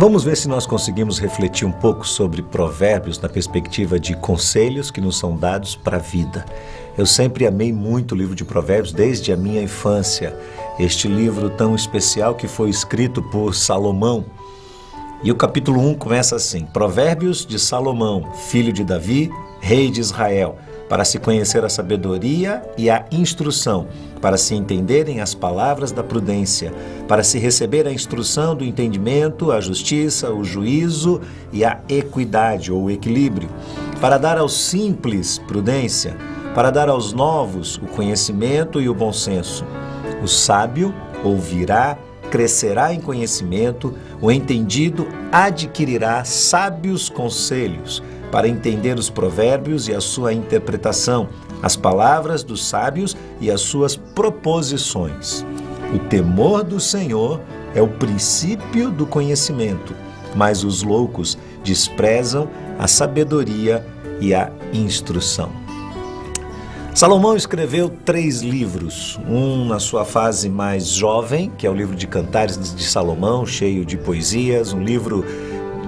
Vamos ver se nós conseguimos refletir um pouco sobre Provérbios na perspectiva de conselhos que nos são dados para a vida. Eu sempre amei muito o livro de Provérbios desde a minha infância. Este livro tão especial que foi escrito por Salomão. E o capítulo 1 começa assim: Provérbios de Salomão, filho de Davi, rei de Israel, para se conhecer a sabedoria e a instrução, para se entenderem as palavras da prudência, para se receber a instrução do entendimento, a justiça, o juízo e a equidade ou equilíbrio, para dar aos simples prudência, para dar aos novos o conhecimento e o bom senso. O sábio ouvirá, crescerá em conhecimento, o entendido adquirirá sábios conselhos, para entender os provérbios e a sua interpretação, as palavras dos sábios e as suas proposições. O temor do Senhor é o princípio do conhecimento, mas os loucos desprezam a sabedoria e a instrução. Salomão escreveu 3 livros, um na sua fase mais jovem, que é o livro de Cantares de Salomão, cheio de poesias, um livro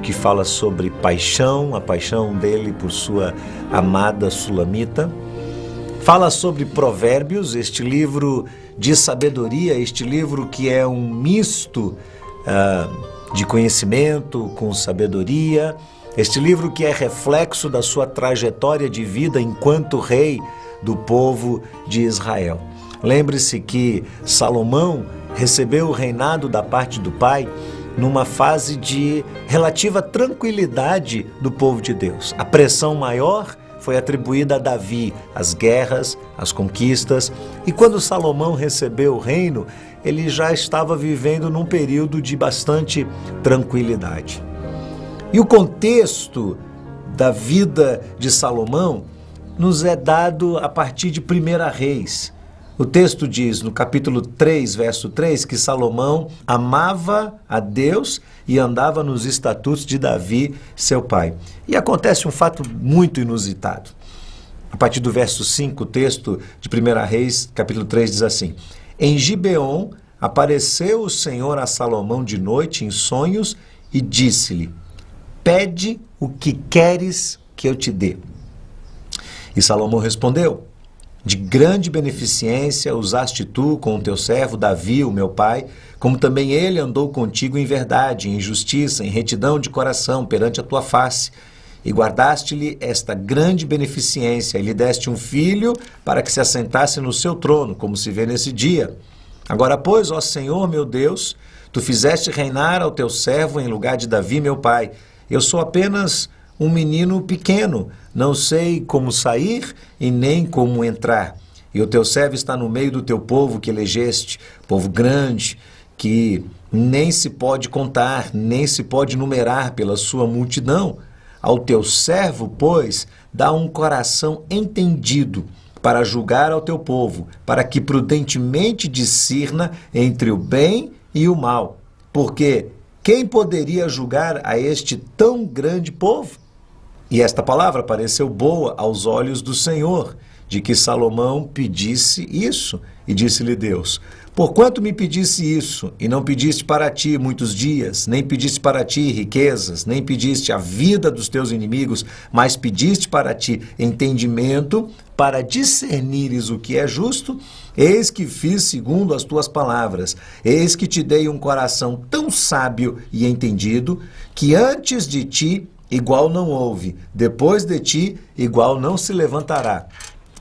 que fala sobre paixão, a paixão dele por sua amada Sulamita. Fala sobre Provérbios, este livro de sabedoria, este livro que é um misto de conhecimento com sabedoria, este livro que é reflexo da sua trajetória de vida enquanto rei do povo de Israel. Lembre-se que Salomão recebeu o reinado da parte do pai numa fase de relativa tranquilidade do povo de Deus. A pressão maior foi atribuída a Davi, as guerras, as conquistas, e quando Salomão recebeu o reino, ele já estava vivendo num período de bastante tranquilidade. E o contexto da vida de Salomão nos é dado a partir de 1 Reis. O texto diz, no capítulo 3, verso 3, que Salomão amava a Deus e andava nos estatutos de Davi, seu pai. E acontece um fato muito inusitado. A partir do verso 5, o texto de 1 Reis, capítulo 3, diz assim: Em Gibeon apareceu o Senhor a Salomão de noite em sonhos e disse-lhe: Pede o que queres que eu te dê. E Salomão respondeu: De grande beneficência usaste tu com o teu servo Davi, o meu pai, como também ele andou contigo em verdade, em justiça, em retidão de coração, perante a tua face. E guardaste-lhe esta grande beneficência, e lhe deste um filho para que se assentasse no seu trono, como se vê nesse dia. Agora, pois, ó Senhor meu Deus, tu fizeste reinar ao teu servo em lugar de Davi, meu pai. Eu sou apenas um menino pequeno, não sei como sair e nem como entrar. E o teu servo está no meio do teu povo que elegeste, povo grande, que nem se pode contar, nem se pode numerar pela sua multidão. Ao teu servo, pois, dá um coração entendido para julgar ao teu povo, para que prudentemente discirna entre o bem e o mal. Porque quem poderia julgar a este tão grande povo? E esta palavra pareceu boa aos olhos do Senhor, de que Salomão pedisse isso. E disse-lhe Deus: Porquanto me pedisse isso, e não pediste para ti muitos dias, nem pediste para ti riquezas, nem pediste a vida dos teus inimigos, mas pediste para ti entendimento, para discernires o que é justo, eis que fiz segundo as tuas palavras. Eis que te dei um coração tão sábio e entendido, que antes de ti igual não houve, depois de ti, igual não se levantará.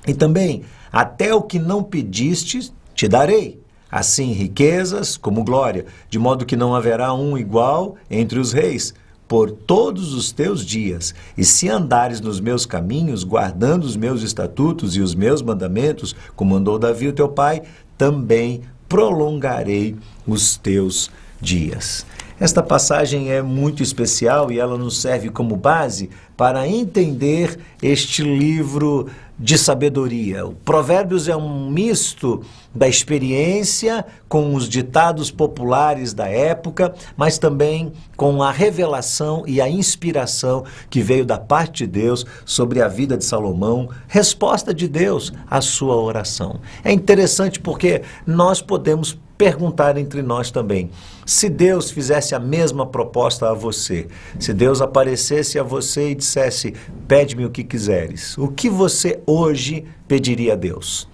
E também, até o que não pediste, te darei. Assim, riquezas como glória, de modo que não haverá um igual entre os reis, por todos os teus dias. E se andares nos meus caminhos, guardando os meus estatutos e os meus mandamentos, como mandou Davi, o teu pai, também prolongarei os teus dias. Esta passagem é muito especial e ela nos serve como base para entender este livro de sabedoria. O Provérbios é um misto da experiência com os ditados populares da época, mas também com a revelação e a inspiração que veio da parte de Deus sobre a vida de Salomão, resposta de Deus à sua oração. É interessante porque nós podemos perguntar entre nós também. Se Deus fizesse a mesma proposta a você, se Deus aparecesse a você e dissesse, pede-me o que quiseres, o que você hoje pediria a Deus?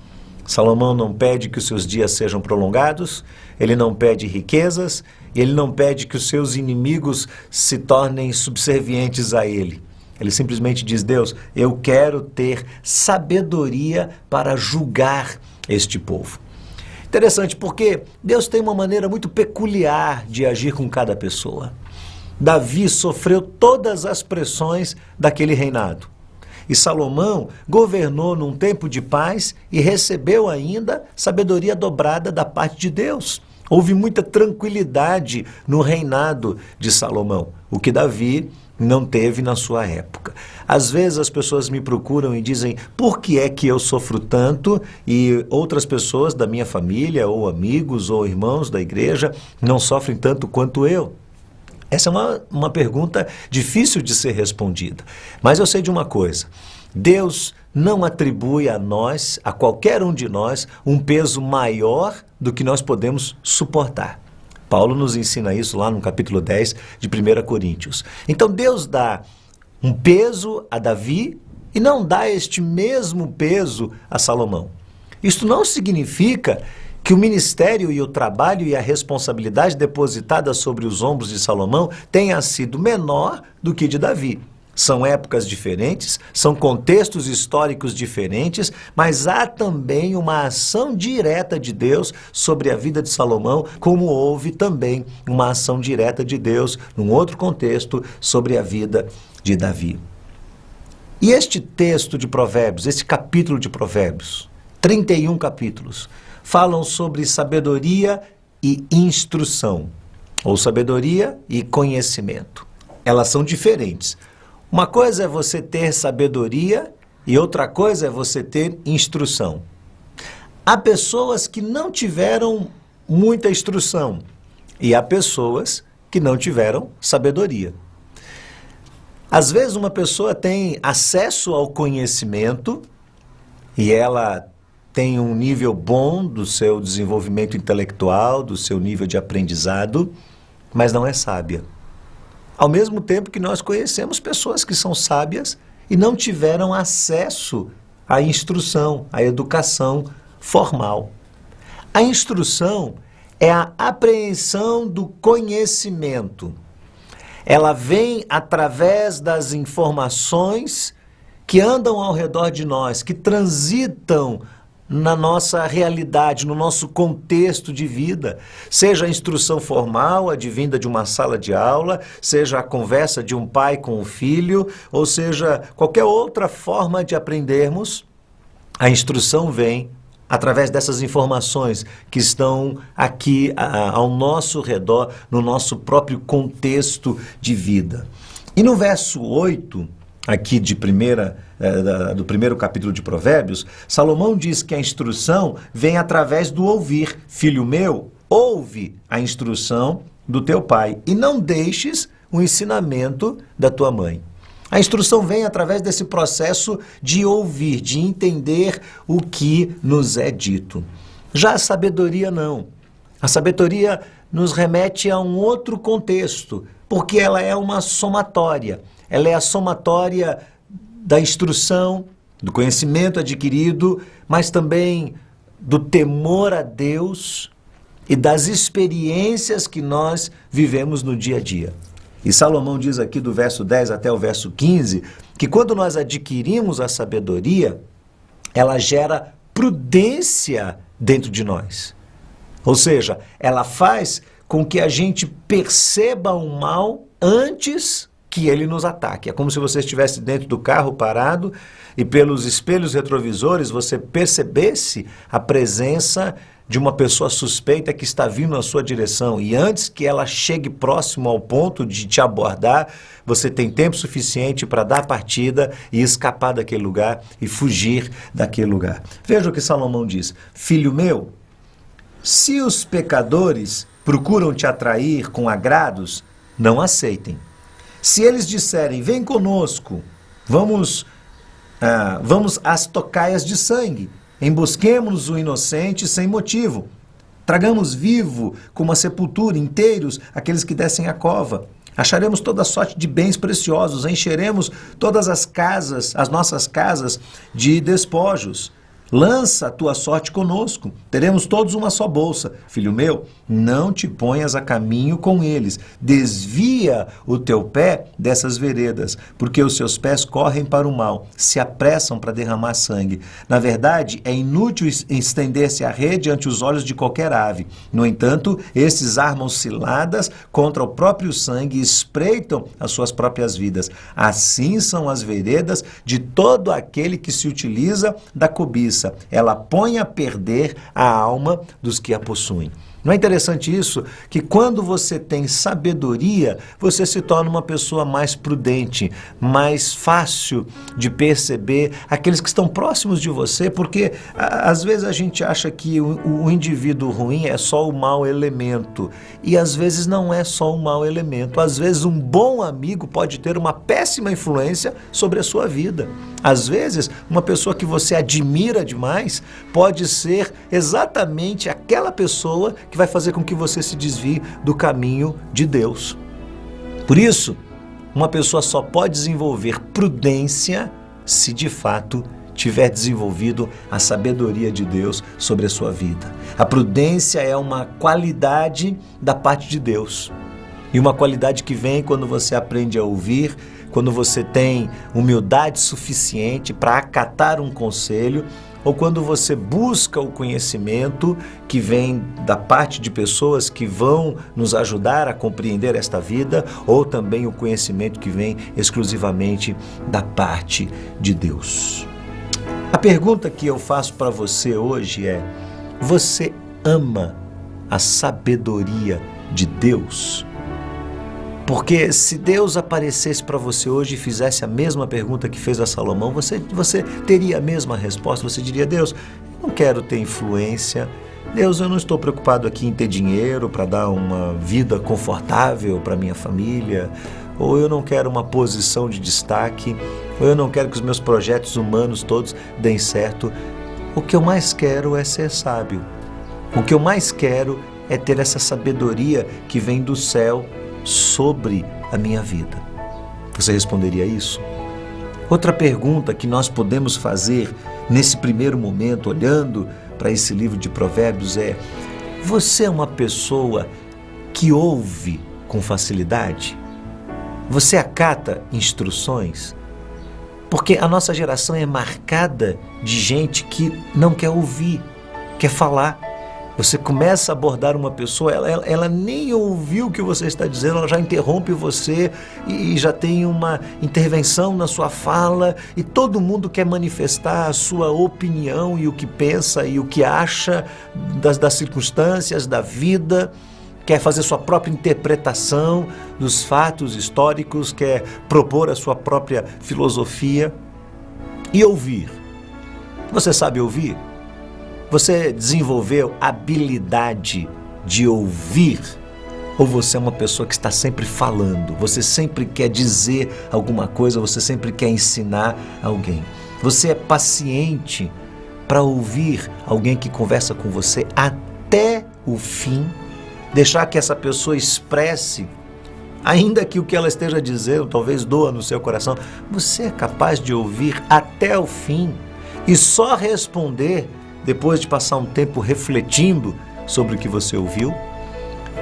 Salomão não pede que os seus dias sejam prolongados, ele não pede riquezas, e ele não pede que os seus inimigos se tornem subservientes a ele. Ele simplesmente diz, Deus, eu quero ter sabedoria para julgar este povo. Interessante, porque Deus tem uma maneira muito peculiar de agir com cada pessoa. Davi sofreu todas as pressões daquele reinado. E Salomão governou num tempo de paz e recebeu ainda sabedoria dobrada da parte de Deus. Houve muita tranquilidade no reinado de Salomão, o que Davi não teve na sua época. Às vezes as pessoas me procuram e dizem, por que é que eu sofro tanto e outras pessoas da minha família, ou amigos, ou irmãos da igreja, não sofrem tanto quanto eu? Essa é uma pergunta difícil de ser respondida. Mas eu sei de uma coisa, Deus não atribui a nós, a qualquer um de nós, um peso maior do que nós podemos suportar. Paulo nos ensina isso lá no capítulo 10 de 1 Coríntios. Então Deus dá um peso a Davi e não dá este mesmo peso a Salomão. Isto não significa que o ministério e o trabalho e a responsabilidade depositada sobre os ombros de Salomão tenha sido menor do que de Davi. São épocas diferentes, são contextos históricos diferentes, mas há também uma ação direta de Deus sobre a vida de Salomão, como houve também uma ação direta de Deus, num outro contexto, sobre a vida de Davi. E este texto de Provérbios, este capítulo de Provérbios, 31 capítulos, falam sobre sabedoria e instrução, ou sabedoria e conhecimento. Elas são diferentes. Uma coisa é você ter sabedoria e outra coisa é você ter instrução. Há pessoas que não tiveram muita instrução e há pessoas que não tiveram sabedoria. Às vezes uma pessoa tem acesso ao conhecimento e ela tem um nível bom do seu desenvolvimento intelectual, do seu nível de aprendizado, mas não é sábia. Ao mesmo tempo que nós conhecemos pessoas que são sábias e não tiveram acesso à instrução, à educação formal. A instrução é a apreensão do conhecimento. Ela vem através das informações que andam ao redor de nós, que transitam na nossa realidade, no nosso contexto de vida, seja a instrução formal, advinda de uma sala de aula, seja a conversa de um pai com o filho, ou seja, qualquer outra forma de aprendermos, a instrução vem através dessas informações que estão aqui ao nosso redor, no nosso próprio contexto de vida. E no verso 8, aqui do primeiro capítulo de Provérbios, Salomão diz que a instrução vem através do ouvir. Filho meu, ouve a instrução do teu pai e não deixes o ensinamento da tua mãe. A instrução vem através desse processo de ouvir, de entender o que nos é dito. Já a sabedoria não. A sabedoria nos remete a um outro contexto, porque ela é uma somatória. Ela é a somatória da instrução, do conhecimento adquirido, mas também do temor a Deus e das experiências que nós vivemos no dia a dia. E Salomão diz aqui do verso 10 até o verso 15, que quando nós adquirimos a sabedoria, ela gera prudência dentro de nós. Ou seja, ela faz com que a gente perceba o mal antes que ele nos ataque. É como se você estivesse dentro do carro parado e pelos espelhos retrovisores você percebesse a presença de uma pessoa suspeita que está vindo na sua direção e antes que ela chegue próximo ao ponto de te abordar, você tem tempo suficiente para dar partida e escapar daquele lugar e fugir daquele lugar. Veja o que Salomão diz: filho meu, se os pecadores procuram te atrair com agrados, não aceitem. Se eles disserem, vem conosco, vamos às tocaias de sangue, embosquemo-nos o inocente sem motivo. Tragamos vivo, como a sepultura, inteiros, aqueles que descem à cova. Acharemos toda sorte de bens preciosos, encheremos todas as nossas casas de despojos. Lança a tua sorte conosco, teremos todos uma só bolsa. Filho meu, não te ponhas a caminho com eles, desvia o teu pé dessas veredas, porque os seus pés correm para o mal, se apressam para derramar sangue. Na verdade, é inútil estender-se a rede ante os olhos de qualquer ave. No entanto, estes armam ciladas contra o próprio sangue e espreitam as suas próprias vidas. Assim são as veredas de todo aquele que se utiliza da cobiça. Ela põe a perder a alma dos que a possuem. Não é interessante isso? Que quando você tem sabedoria, você se torna uma pessoa mais prudente, mais fácil de perceber aqueles que estão próximos de você, porque às vezes a gente acha que o indivíduo ruim é só o mau elemento, e às vezes não é só o mau elemento. Às vezes um bom amigo pode ter uma péssima influência sobre a sua vida. Às vezes, uma pessoa que você admira demais pode ser exatamente aquela pessoa que vai fazer com que você se desvie do caminho de Deus. Por isso, uma pessoa só pode desenvolver prudência se de fato tiver desenvolvido a sabedoria de Deus sobre a sua vida. A prudência é uma qualidade da parte de Deus. E uma qualidade que vem quando você aprende a ouvir, quando você tem humildade suficiente para acatar um conselho, ou quando você busca o conhecimento que vem da parte de pessoas que vão nos ajudar a compreender esta vida, ou também o conhecimento que vem exclusivamente da parte de Deus. A pergunta que eu faço para você hoje é: você ama a sabedoria de Deus? Porque se Deus aparecesse para você hoje e fizesse a mesma pergunta que fez a Salomão, você teria a mesma resposta. Você diria: Deus, eu não quero ter influência. Deus, eu não estou preocupado aqui em ter dinheiro para dar uma vida confortável para minha família. Ou eu não quero uma posição de destaque. Ou eu não quero que os meus projetos humanos todos deem certo. O que eu mais quero é ser sábio. O que eu mais quero é ter essa sabedoria que vem do céu sobre a minha vida. Você responderia isso? Outra pergunta que nós podemos fazer nesse primeiro momento, olhando para esse livro de Provérbios, é: você é uma pessoa que ouve com facilidade? Você acata instruções? Porque a nossa geração é marcada de gente que não quer ouvir, quer falar. Você começa a abordar uma pessoa, ela nem ouviu o que você está dizendo, ela já interrompe você e já tem uma intervenção na sua fala, e todo mundo quer manifestar a sua opinião e o que pensa e o que acha das circunstâncias, da vida, quer fazer sua própria interpretação dos fatos históricos, quer propor a sua própria filosofia. E ouvir. Você sabe ouvir? Você desenvolveu habilidade de ouvir? Ou você é uma pessoa que está sempre falando? Você sempre quer dizer alguma coisa, você sempre quer ensinar alguém? Você é paciente para ouvir alguém que conversa com você até o fim? Deixar que essa pessoa expresse, ainda que o que ela esteja dizendo talvez doa no seu coração. Você é capaz de ouvir até o fim e só responder depois de passar um tempo refletindo sobre o que você ouviu?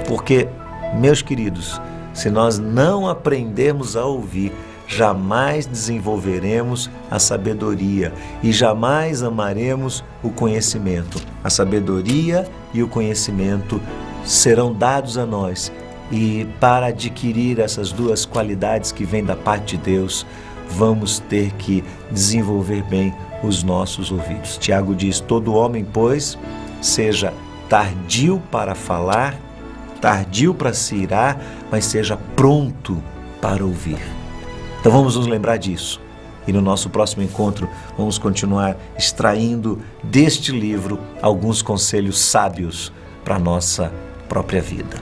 Porque, meus queridos, se nós não aprendermos a ouvir, jamais desenvolveremos a sabedoria e jamais amaremos o conhecimento. A sabedoria e o conhecimento serão dados a nós, e para adquirir essas duas qualidades que vêm da parte de Deus, vamos ter que desenvolver bem os nossos ouvidos. Tiago diz: todo homem, pois, seja tardio para falar, tardio para se irar, mas seja pronto para ouvir. Então vamos nos lembrar disso. E no nosso próximo encontro vamos continuar extraindo deste livro alguns conselhos sábios para a nossa própria vida.